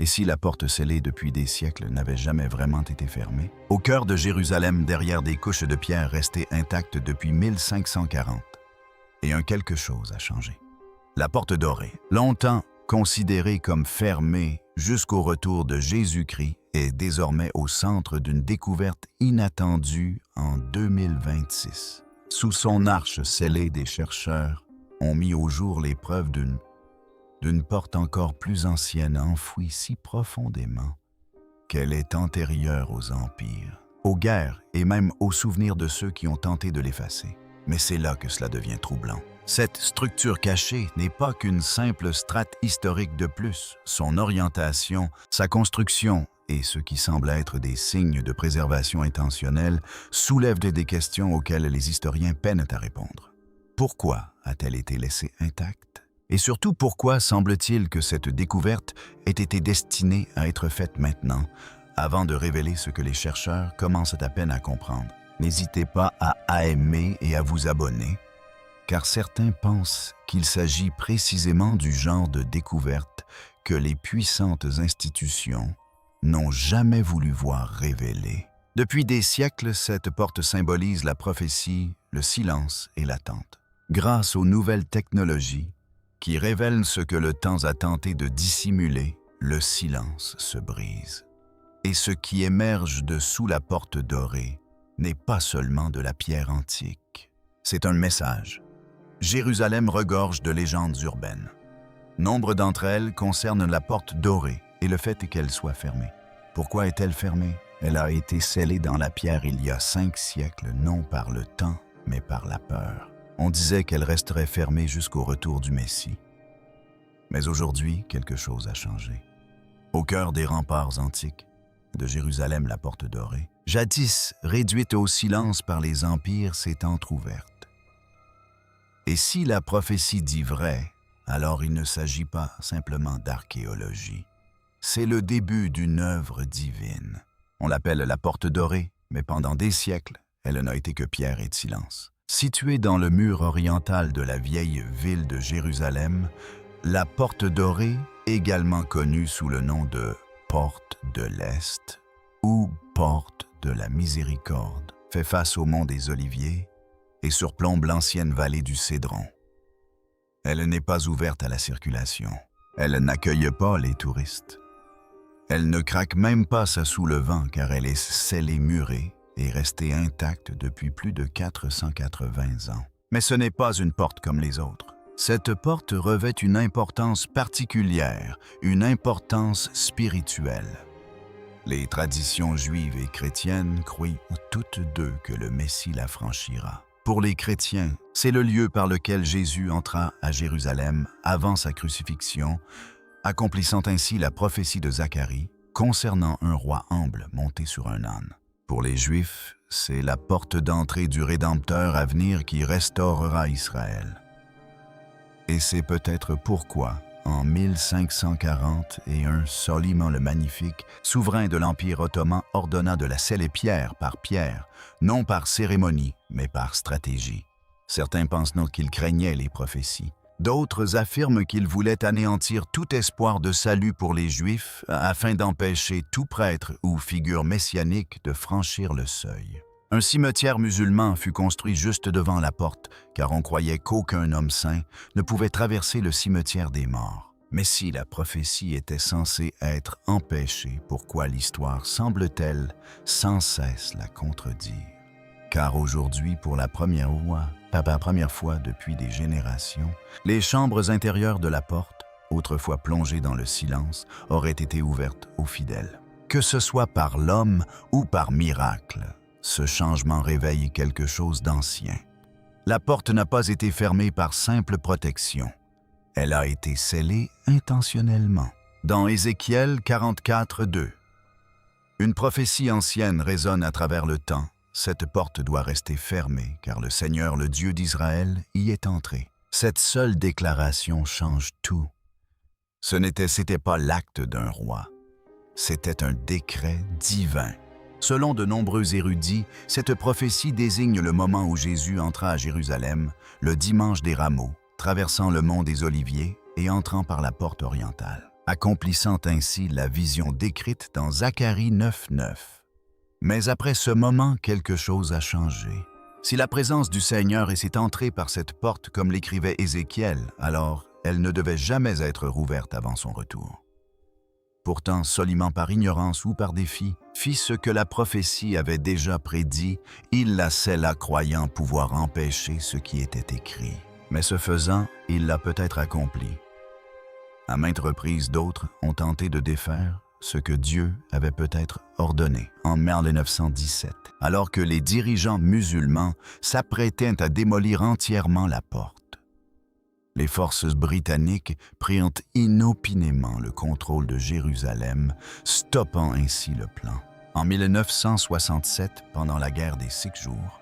Et si la porte scellée depuis des siècles n'avait jamais vraiment été fermée? Au cœur de Jérusalem, derrière des couches de pierre restées intactes depuis 1540. Et quelque chose a changé. La porte dorée, longtemps considérée comme fermée jusqu'au retour de Jésus-Christ, est désormais au centre d'une découverte inattendue en 2026. Sous son arche scellée, des chercheurs ont mis au jour les preuves d'une porte encore plus ancienne, enfouie si profondément qu'elle est antérieure aux empires, aux guerres et même aux souvenirs de ceux qui ont tenté de l'effacer. Mais c'est là que cela devient troublant. Cette structure cachée n'est pas qu'une simple strate historique de plus. Son orientation, sa construction et ce qui semble être des signes de préservation intentionnelle soulèvent des questions auxquelles les historiens peinent à répondre. Pourquoi a-t-elle été laissée intacte? Et surtout, pourquoi semble-t-il que cette découverte ait été destinée à être faite maintenant, avant de révéler ce que les chercheurs commencent à peine à comprendre? N'hésitez pas à aimer et à vous abonner, car certains pensent qu'il s'agit précisément du genre de découverte que les puissantes institutions n'ont jamais voulu voir révéler. Depuis des siècles, cette porte symbolise la prophétie, le silence et l'attente. Grâce aux nouvelles technologies qui révèlent ce que le temps a tenté de dissimuler, le silence se brise. Et ce qui émerge de sous la porte dorée n'est pas seulement de la pierre antique. C'est un message. Jérusalem regorge de légendes urbaines. Nombre d'entre elles concernent la porte dorée et le fait qu'elle soit fermée. Pourquoi est-elle fermée? Elle a été scellée dans la pierre il y a 5 siècles, non par le temps, mais par la peur. On disait qu'elle resterait fermée jusqu'au retour du Messie. Mais aujourd'hui, quelque chose a changé. Au cœur des remparts antiques de Jérusalem, la porte dorée, jadis réduite au silence par les empires, s'est entr'ouverte. Et si la prophétie dit vrai, alors il ne s'agit pas simplement d'archéologie. C'est le début d'une œuvre divine. On l'appelle la porte dorée, mais pendant des siècles, elle n'a été que pierre et de silence. Située dans le mur oriental de la vieille ville de Jérusalem, la porte dorée, également connue sous le nom de Porte de l'Est ou Porte de la Miséricorde, fait face au mont des Oliviers et surplombe l'ancienne vallée du Cédron. Elle n'est pas ouverte à la circulation. Elle n'accueille pas les touristes. Elle ne craque même pas sous le vent car elle est scellée murée et restée intacte depuis plus de 480 ans. Mais ce n'est pas une porte comme les autres. Cette porte revêt une importance particulière, une importance spirituelle. Les traditions juives et chrétiennes croient toutes deux que le Messie la franchira. Pour les chrétiens, c'est le lieu par lequel Jésus entra à Jérusalem avant sa crucifixion, accomplissant ainsi la prophétie de Zacharie concernant un roi humble monté sur un âne. Pour les Juifs, c'est la porte d'entrée du Rédempteur à venir qui restaurera Israël. Et c'est peut-être pourquoi, en 1541, Soliman le Magnifique, souverain de l'Empire ottoman, ordonna de la sceller pierre par pierre, non par cérémonie, mais par stratégie. Certains pensent donc qu'il craignait les prophéties. D'autres affirment qu'il voulait anéantir tout espoir de salut pour les Juifs afin d'empêcher tout prêtre ou figure messianique de franchir le seuil. Un cimetière musulman fut construit juste devant la porte, car on croyait qu'aucun homme saint ne pouvait traverser le cimetière des morts. Mais si la prophétie était censée être empêchée, pourquoi l'histoire semble-t-elle sans cesse la contredire? Car aujourd'hui, pour la première fois depuis des générations, les chambres intérieures de la porte, autrefois plongées dans le silence, auraient été ouvertes aux fidèles. Que ce soit par l'homme ou par miracle, ce changement réveille quelque chose d'ancien. La porte n'a pas été fermée par simple protection. Elle a été scellée intentionnellement. Dans Ézéchiel 44, 2, une prophétie ancienne résonne à travers le temps. Cette porte doit rester fermée, car le Seigneur, le Dieu d'Israël, y est entré. Cette seule déclaration change tout. C'était pas l'acte d'un roi. C'était un décret divin. Selon de nombreux érudits, cette prophétie désigne le moment où Jésus entra à Jérusalem, le dimanche des Rameaux, traversant le mont des Oliviers et entrant par la porte orientale. accomplissant ainsi la vision décrite dans Zacharie 9:9. Mais après ce moment, quelque chose a changé. Si la présence du Seigneur est entrée par cette porte comme l'écrivait Ézéchiel, alors elle ne devait jamais être rouverte avant son retour. Pourtant, Soliman par ignorance ou par défi, fit ce que la prophétie avait déjà prédit, il la scella croyant pouvoir empêcher ce qui était écrit. Mais ce faisant, il l'a peut-être accompli. À maintes reprises, d'autres ont tenté de défaire ce que Dieu avait peut-être ordonné en 1917, alors que les dirigeants musulmans s'apprêtaient à démolir entièrement la porte. Les forces britanniques prirent inopinément le contrôle de Jérusalem, stoppant ainsi le plan. En 1967, pendant la guerre des 6 jours,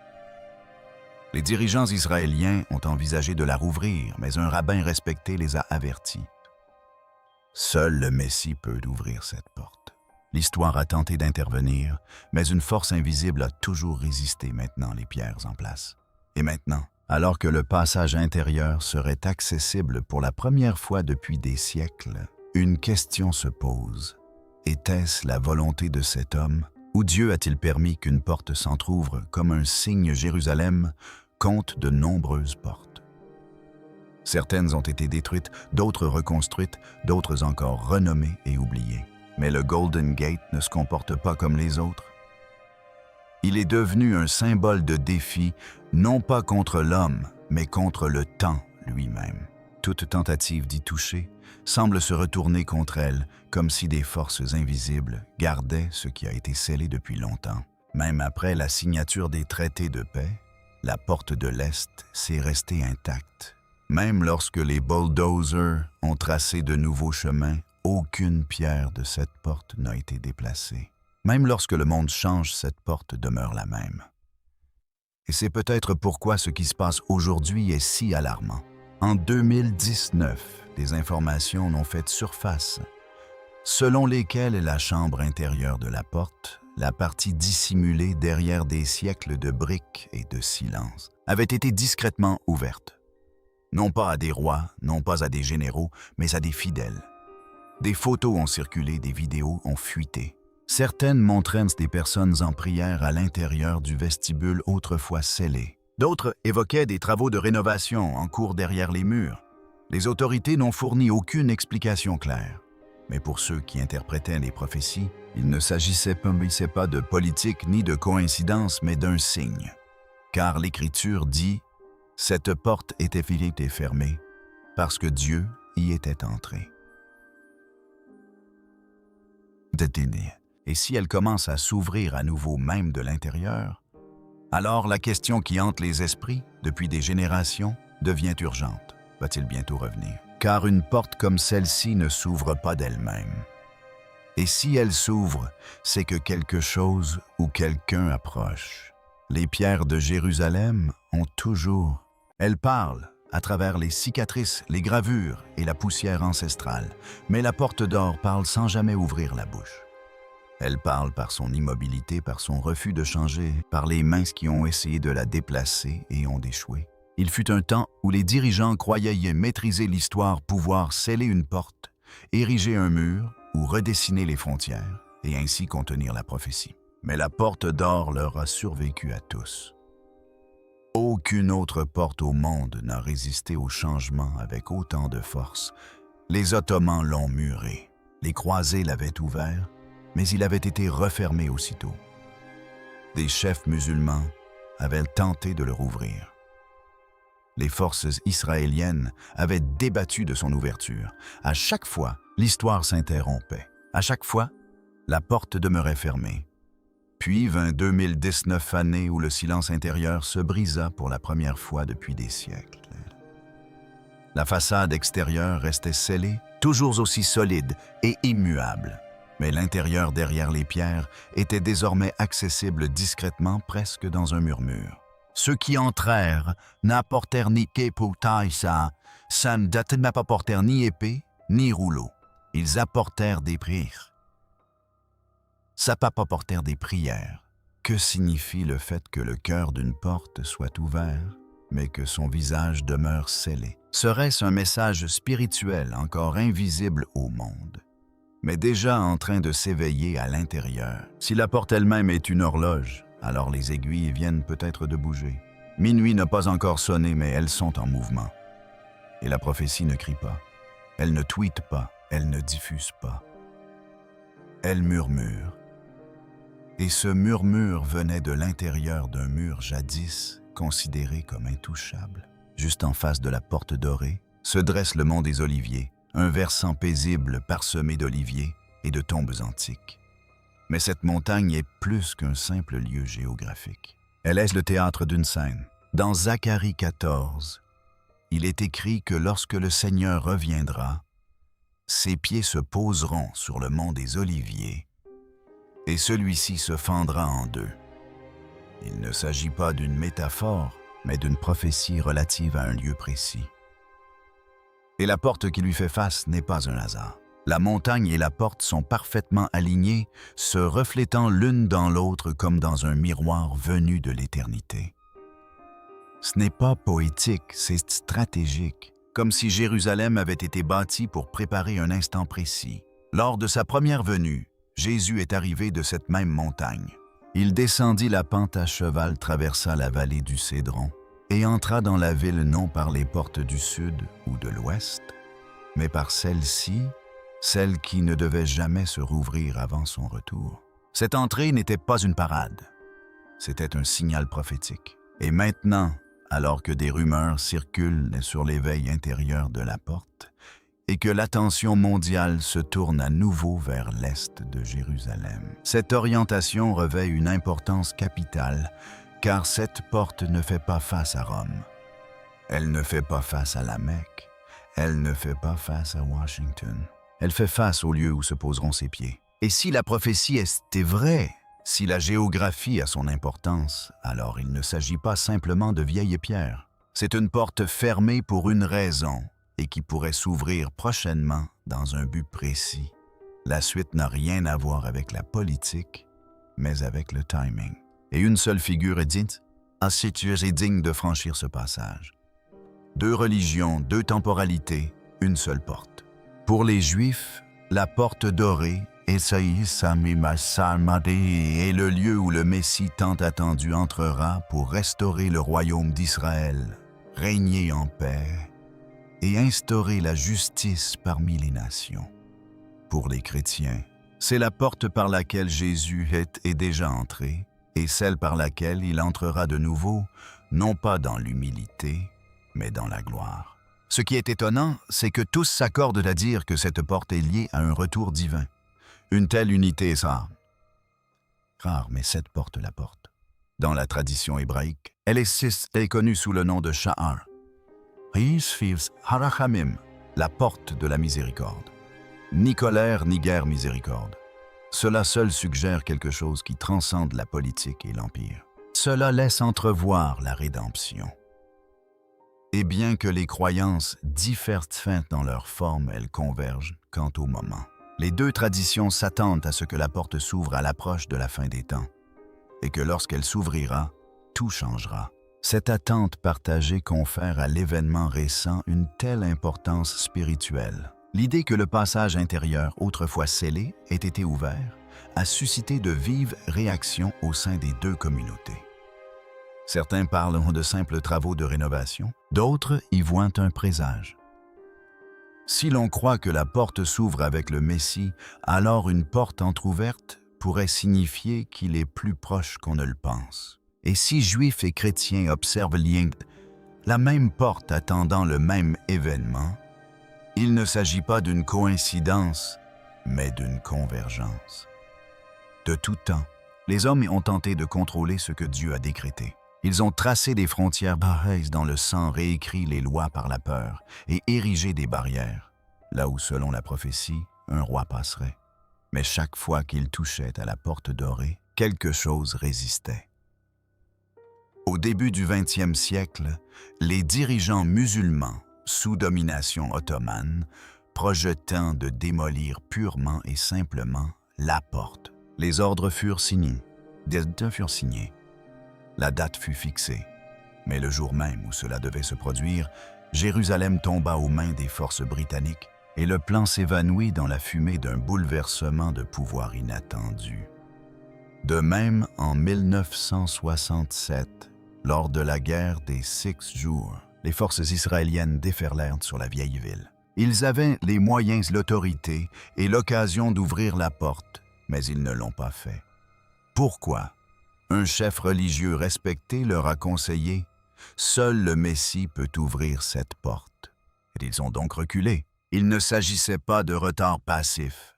les dirigeants israéliens ont envisagé de la rouvrir, mais un rabbin respecté les a avertis. Seul le Messie peut ouvrir cette porte. L'histoire a tenté d'intervenir, mais une force invisible a toujours résisté maintenant les pierres en place. Et maintenant, alors que le passage intérieur serait accessible pour la première fois depuis des siècles, une question se pose. Était-ce la volonté de cet homme, ou Dieu a-t-il permis qu'une porte s'entr'ouvre comme un signe Jérusalem compte de nombreuses portes? Certaines ont été détruites, d'autres reconstruites, d'autres encore renommées et oubliées. Mais le Golden Gate ne se comporte pas comme les autres. Il est devenu un symbole de défi, non pas contre l'homme, mais contre le temps lui-même. Toute tentative d'y toucher semble se retourner contre elle, comme si des forces invisibles gardaient ce qui a été scellé depuis longtemps. Même après la signature des traités de paix, la porte de l'Est s'est restée intacte. Même lorsque les bulldozers ont tracé de nouveaux chemins, aucune pierre de cette porte n'a été déplacée. Même lorsque le monde change, cette porte demeure la même. Et c'est peut-être pourquoi ce qui se passe aujourd'hui est si alarmant. En 2019, des informations n'ont fait surface, selon lesquelles la chambre intérieure de la porte, la partie dissimulée derrière des siècles de briques et de silence, avait été discrètement ouverte. Non pas à des rois, non pas à des généraux, mais à des fidèles. Des photos ont circulé, des vidéos ont fuité. Certaines montraient des personnes en prière à l'intérieur du vestibule autrefois scellé. D'autres évoquaient des travaux de rénovation en cours derrière les murs. Les autorités n'ont fourni aucune explication claire. Mais pour ceux qui interprétaient les prophéties, il ne s'agissait pas de politique ni de coïncidence, mais d'un signe. Car l'Écriture dit « Cette porte était fermée, parce que Dieu y était entré. » Et si elle commence à s'ouvrir à nouveau même de l'intérieur, alors la question qui hante les esprits depuis des générations devient urgente. Va-t-il bientôt revenir? Car une porte comme celle-ci ne s'ouvre pas d'elle-même. Et si elle s'ouvre, c'est que quelque chose ou quelqu'un approche. Les pierres de Jérusalem ont toujours... Elles parlent à travers les cicatrices, les gravures et la poussière ancestrale, mais la porte d'or parle sans jamais ouvrir la bouche. Elle parle par son immobilité, par son refus de changer, par les mains qui ont essayé de la déplacer et ont échoué. Il fut un temps où les dirigeants croyaient y maîtriser l'histoire, pouvoir sceller une porte, ériger un mur ou redessiner les frontières et ainsi contenir la prophétie. Mais la porte d'or leur a survécu à tous. Aucune autre porte au monde n'a résisté au changement avec autant de force. Les Ottomans l'ont muré, les croisés l'avaient ouvert, mais il avait été refermé aussitôt. Des chefs musulmans avaient tenté de le rouvrir. Les forces israéliennes avaient débattu de son ouverture. À chaque fois, l'histoire s'interrompait. À chaque fois, la porte demeurait fermée. Puis vint 2019, année où le silence intérieur se brisa pour la première fois depuis des siècles. La façade extérieure restait scellée, toujours aussi solide et immuable. Mais l'intérieur derrière les pierres était désormais accessible discrètement, presque dans un murmure. Ceux qui entrèrent n'apportèrent ni keputaïsa, ça n'apportèrent ni épée, ni rouleau. Ils apportèrent des prières. Ça apportèrent des prières. Que signifie le fait que le cœur d'une porte soit ouvert mais que son visage demeure scellé. Serait-ce un message spirituel encore invisible au monde, mais déjà en train de s'éveiller à l'intérieur? Si la porte elle-même est une horloge, alors les aiguilles viennent peut-être de bouger. Minuit n'a pas encore sonné, mais elles sont en mouvement. Et la prophétie ne crie pas, elle ne tweete pas, elle ne diffuse pas. Elle murmure. Et ce murmure venait de l'intérieur d'un mur jadis considéré comme intouchable. Juste en face de la porte dorée se dresse le mont des Oliviers, un versant paisible parsemé d'oliviers et de tombes antiques. Mais cette montagne est plus qu'un simple lieu géographique. Elle est le théâtre d'une scène. Dans Zacharie 14, il est écrit que lorsque le Seigneur reviendra, ses pieds se poseront sur le mont des Oliviers et celui-ci se fendra en deux. Il ne s'agit pas d'une métaphore, mais d'une prophétie relative à un lieu précis. Et la porte qui lui fait face n'est pas un hasard. La montagne et la porte sont parfaitement alignées, se reflétant l'une dans l'autre comme dans un miroir venu de l'éternité. Ce n'est pas poétique, c'est stratégique, comme si Jérusalem avait été bâtie pour préparer un instant précis. Lors de sa première venue, Jésus est arrivé de cette même montagne. Il descendit la pente à cheval, traversa la vallée du Cédron et entra dans la ville non par les portes du sud ou de l'ouest, mais par celle-ci, celle qui ne devait jamais se rouvrir avant son retour. Cette entrée n'était pas une parade, c'était un signal prophétique. Et maintenant, alors que des rumeurs circulent sur l'éveil intérieur de la porte et que l'attention mondiale se tourne à nouveau vers l'est de Jérusalem, cette orientation revêt une importance capitale car cette porte ne fait pas face à Rome. Elle ne fait pas face à la Mecque. Elle ne fait pas face à Washington. Elle fait face au lieu où se poseront ses pieds. Et si la prophétie était vraie, si la géographie a son importance, alors il ne s'agit pas simplement de vieilles pierres. C'est une porte fermée pour une raison et qui pourrait s'ouvrir prochainement dans un but précis. La suite n'a rien à voir avec la politique, mais avec le timing. Et une seule figure est dite, assez et digne de franchir ce passage. 2 religions, 2 temporalités, une seule porte. Pour les Juifs, la porte dorée est le lieu où le Messie tant attendu entrera pour restaurer le royaume d'Israël, régner en paix et instaurer la justice parmi les nations. Pour les chrétiens, c'est la porte par laquelle Jésus est déjà entré et celle par laquelle il entrera de nouveau, non pas dans l'humilité, mais dans la gloire. Ce qui est étonnant, c'est que tous s'accordent à dire que cette porte est liée à un retour divin. Une telle unité est rare. Rare, mais cette porte la porte. Dans la tradition hébraïque, elle est connue sous le nom de Sha'ar. Harachamim, la porte de la miséricorde. Ni colère, ni guerre miséricorde. Cela seul suggère quelque chose qui transcende la politique et l'empire. Cela laisse entrevoir la rédemption. Et bien que les croyances diffèrent dans leur forme, elles convergent quant au moment. Les 2 traditions s'attendent à ce que la porte s'ouvre à l'approche de la fin des temps, et que lorsqu'elle s'ouvrira, tout changera. Cette attente partagée confère à l'événement récent une telle importance spirituelle. L'idée que le passage intérieur, autrefois scellé, ait été ouvert, a suscité de vives réactions au sein des 2 communautés. Certains parleront de simples travaux de rénovation, d'autres y voient un présage. Si l'on croit que la porte s'ouvre avec le Messie, alors une porte entr'ouverte pourrait signifier qu'il est plus proche qu'on ne le pense. Et si Juifs et chrétiens observent la même porte attendant le même événement, il ne s'agit pas d'une coïncidence, mais d'une convergence. De tout temps, les hommes ont tenté de contrôler ce que Dieu a décrété. Ils ont tracé des frontières barrées dans le sang, réécrit les lois par la peur et érigé des barrières, là où, selon la prophétie, un roi passerait. Mais chaque fois qu'il touchait à la porte dorée, quelque chose résistait. Au début du XXe siècle, les dirigeants musulmans, sous domination ottomane, projetant de démolir purement et simplement la porte. Les ordres furent signés. La date fut fixée. Mais le jour même où cela devait se produire, Jérusalem tomba aux mains des forces britanniques et le plan s'évanouit dans la fumée d'un bouleversement de pouvoir inattendu. De même, en 1967, lors de la guerre des Six Jours, les forces israéliennes déferlèrent sur la vieille ville. Ils avaient les moyens, l'autorité et l'occasion d'ouvrir la porte, mais ils ne l'ont pas fait. Pourquoi? Un chef religieux respecté leur a conseillé « Seul le Messie peut ouvrir cette porte ». Ils ont donc reculé. Il ne s'agissait pas de retard passif.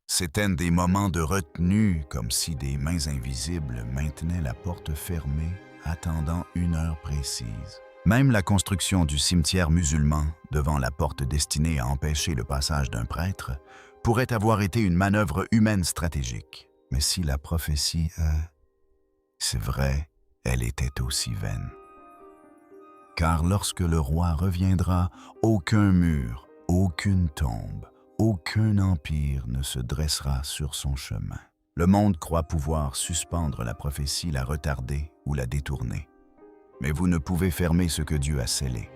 C'étaient des moments de retenue, comme si des mains invisibles maintenaient la porte fermée, attendant une heure précise. Même la construction du cimetière musulman, devant la porte destinée à empêcher le passage d'un prêtre, pourrait avoir été une manœuvre humaine stratégique. Mais si la prophétie c'est vrai, elle était aussi vaine. Car lorsque le roi reviendra, aucun mur, aucune tombe, aucun empire ne se dressera sur son chemin. Le monde croit pouvoir suspendre la prophétie, la retarder ou la détourner. Mais vous ne pouvez fermer ce que Dieu a scellé.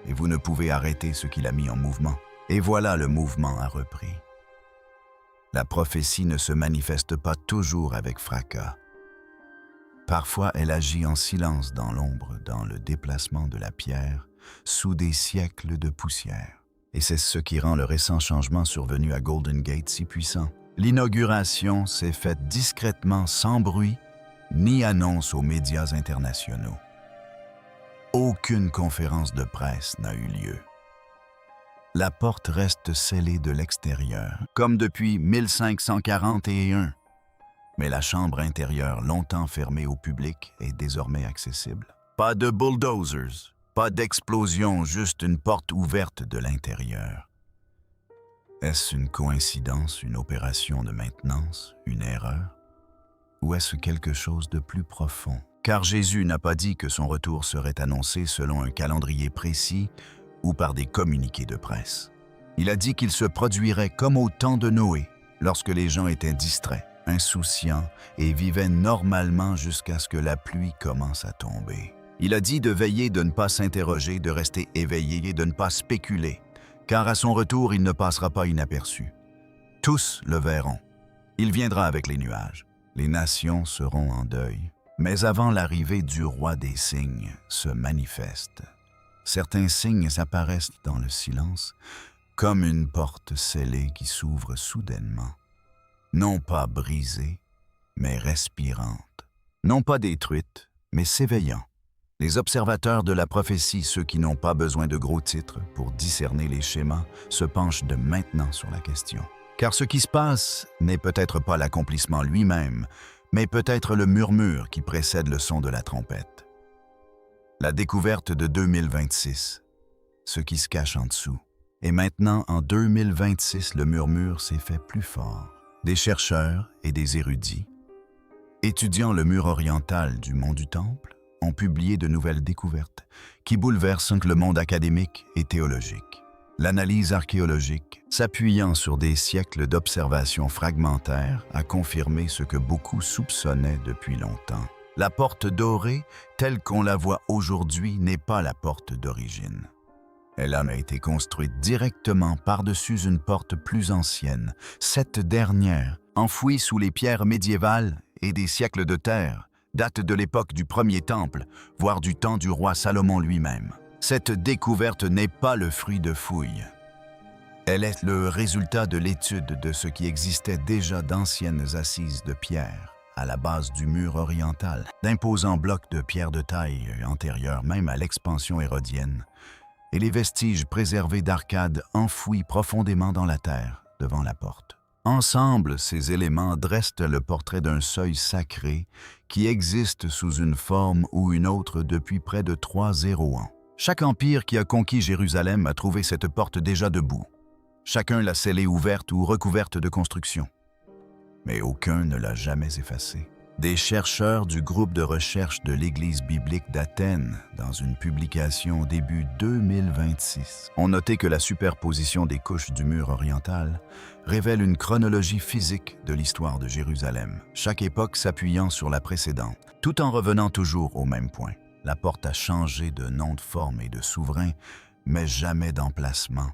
Et vous ne pouvez arrêter ce qu'il a mis en mouvement. Et voilà, le mouvement a repris. La prophétie ne se manifeste pas toujours avec fracas. Parfois, elle agit en silence dans l'ombre, dans le déplacement de la pierre, sous des siècles de poussière. Et c'est ce qui rend le récent changement survenu à Golden Gate si puissant. L'inauguration s'est faite discrètement, sans bruit, ni annonce aux médias internationaux. Aucune conférence de presse n'a eu lieu. La porte reste scellée de l'extérieur, comme depuis 1541. Mais la chambre intérieure, longtemps fermée au public, est désormais accessible. Pas de bulldozers, pas d'explosion, juste une porte ouverte de l'intérieur. Est-ce une coïncidence, une opération de maintenance, une erreur? Ou est-ce quelque chose de plus profond? Car Jésus n'a pas dit que son retour serait annoncé selon un calendrier précis ou par des communiqués de presse. Il a dit qu'il se produirait comme au temps de Noé, lorsque les gens étaient distraits, insouciants et vivaient normalement jusqu'à ce que la pluie commence à tomber. Il a dit de veiller, de ne pas s'interroger, de rester éveillé et de ne pas spéculer, car à son retour, il ne passera pas inaperçu. Tous le verront. Il viendra avec les nuages. Les nations seront en deuil. Mais avant l'arrivée du roi des signes se manifeste. Certains signes apparaissent dans le silence, comme une porte scellée qui s'ouvre soudainement. Non pas brisée, mais respirante. Non pas détruite, mais s'éveillant. Les observateurs de la prophétie, ceux qui n'ont pas besoin de gros titres pour discerner les schémas, se penchent de maintenant sur la question. Car ce qui se passe n'est peut-être pas l'accomplissement lui-même, mais peut-être le murmure qui précède le son de la trompette. La découverte de 2026, ce qui se cache en dessous. Et maintenant, en 2026, le murmure s'est fait plus fort. Des chercheurs et des érudits, étudiant le mur oriental du mont du Temple, ont publié de nouvelles découvertes qui bouleversent le monde académique et théologique. L'analyse archéologique, s'appuyant sur des siècles d'observations fragmentaires, a confirmé ce que beaucoup soupçonnaient depuis longtemps. La porte dorée, telle qu'on la voit aujourd'hui, n'est pas la porte d'origine. Elle a été construite directement par-dessus une porte plus ancienne. Cette dernière, enfouie sous les pierres médiévales et des siècles de terre, date de l'époque du premier temple, voire du temps du roi Salomon lui-même. Cette découverte n'est pas le fruit de fouilles. Elle est le résultat de l'étude de ce qui existait déjà d'anciennes assises de pierre à la base du mur oriental, d'imposants blocs de pierre de taille antérieure même à l'expansion hérodienne, et les vestiges préservés d'arcades enfouies profondément dans la terre devant la porte. Ensemble, ces éléments dressent le portrait d'un seuil sacré qui existe sous une forme ou une autre depuis près de 300 ans. Chaque empire qui a conquis Jérusalem a trouvé cette porte déjà debout. Chacun l'a scellée ouverte ou recouverte de construction. Mais aucun ne l'a jamais effacée. Des chercheurs du groupe de recherche de l'Église biblique d'Athènes, dans une publication au début 2026, ont noté que la superposition des couches du mur oriental révèle une chronologie physique de l'histoire de Jérusalem, chaque époque s'appuyant sur la précédente, tout en revenant toujours au même point. La porte a changé de nom, de forme et de souverain, mais jamais d'emplacement.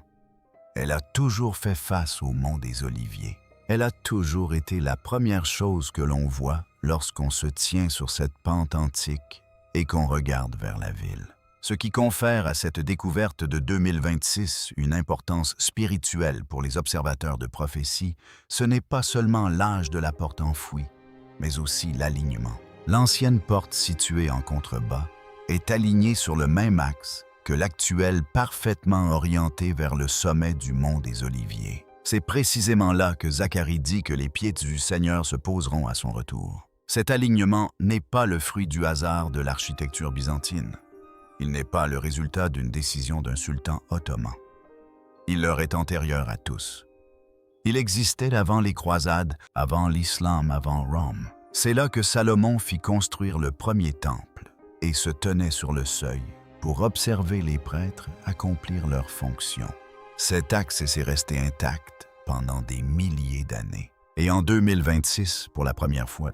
Elle a toujours fait face au mont des Oliviers. Elle a toujours été la première chose que l'on voit lorsqu'on se tient sur cette pente antique et qu'on regarde vers la ville. Ce qui confère à cette découverte de 2026 une importance spirituelle pour les observateurs de prophétie, ce n'est pas seulement l'âge de la porte enfouie, mais aussi l'alignement. L'ancienne porte située en contrebas est alignée sur le même axe que l'actuelle parfaitement orientée vers le sommet du mont des Oliviers. C'est précisément là que Zacharie dit que les pieds du Seigneur se poseront à son retour. Cet alignement n'est pas le fruit du hasard de l'architecture byzantine. Il n'est pas le résultat d'une décision d'un sultan ottoman. Il leur est antérieur à tous. Il existait avant les croisades, avant l'islam, avant Rome. C'est là que Salomon fit construire le premier temple et se tenait sur le seuil pour observer les prêtres accomplir leurs fonctions. Cet axe s'est resté intact pendant des milliers d'années. Et en 2026, pour la première fois,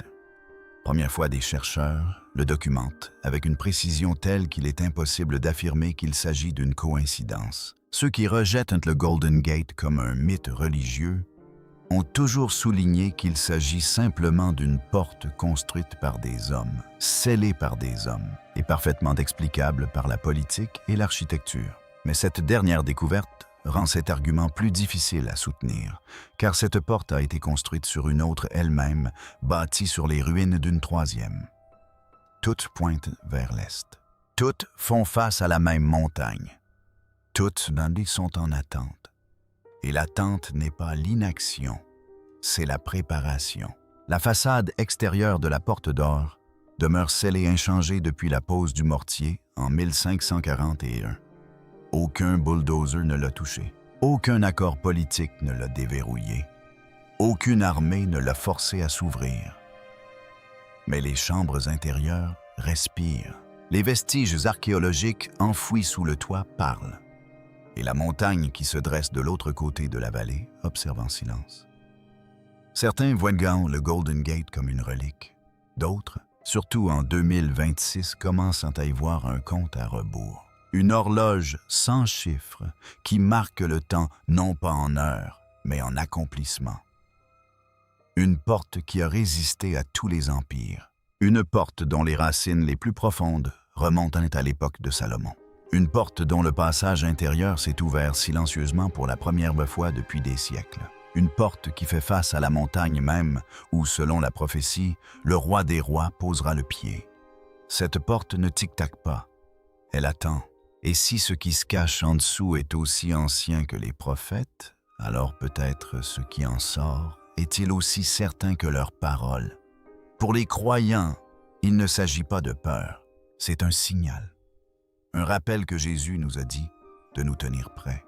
des chercheurs le documentent avec une précision telle qu'il est impossible d'affirmer qu'il s'agit d'une coïncidence. Ceux qui rejettent le Golden Gate comme un mythe religieux ont toujours souligné qu'il s'agit simplement d'une porte construite par des hommes, scellée par des hommes, et parfaitement explicable par la politique et l'architecture. Mais cette dernière découverte rend cet argument plus difficile à soutenir, car cette porte a été construite sur une autre elle-même, bâtie sur les ruines d'une troisième. Toutes pointent vers l'est. Toutes font face à la même montagne. Toutes sont en attente. Et l'attente n'est pas l'inaction, c'est la préparation. La façade extérieure de la porte d'or demeure scellée inchangée depuis la pose du mortier en 1541. Aucun bulldozer ne l'a touché. Aucun accord politique ne l'a déverrouillé. Aucune armée ne l'a forcé à s'ouvrir. Mais les chambres intérieures respirent. Les vestiges archéologiques enfouis sous le toit parlent. Et la montagne qui se dresse de l'autre côté de la vallée observe en silence. Certains voient le Golden Gate comme une relique. D'autres, surtout en 2026, commencent à y voir un compte à rebours. Une horloge sans chiffres qui marque le temps non pas en heures, mais en accomplissement. Une porte qui a résisté à tous les empires. Une porte dont les racines les plus profondes remontent à l'époque de Salomon. Une porte dont le passage intérieur s'est ouvert silencieusement pour la première fois depuis des siècles. Une porte qui fait face à la montagne même où, selon la prophétie, le roi des rois posera le pied. Cette porte ne tic-tac pas, elle attend. Et si ce qui se cache en dessous est aussi ancien que les prophètes, alors peut-être ce qui en sort est-il aussi certain que leurs paroles. Pour les croyants, il ne s'agit pas de peur, c'est un signal. Un rappel que Jésus nous a dit de nous tenir prêts.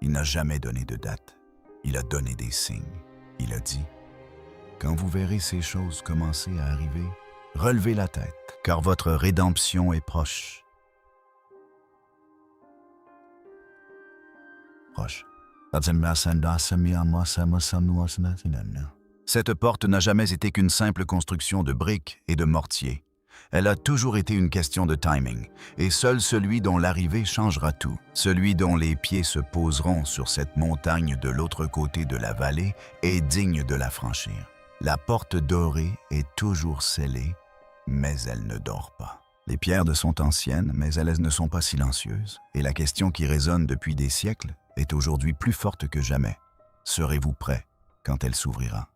Il n'a jamais donné de date, il a donné des signes. Il a dit, « Quand vous verrez ces choses commencer à arriver, relevez la tête, car votre rédemption est proche. » Cette porte n'a jamais été qu'une simple construction de briques et de mortier. Elle a toujours été une question de timing, et seul celui dont l'arrivée changera tout, celui dont les pieds se poseront sur cette montagne de l'autre côté de la vallée, est digne de la franchir. La porte dorée est toujours scellée, mais elle ne dort pas. Les pierres sont anciennes, mais elles ne sont pas silencieuses, et la question qui résonne depuis des siècles est aujourd'hui plus forte que jamais. Serez-vous prêts quand elle s'ouvrira?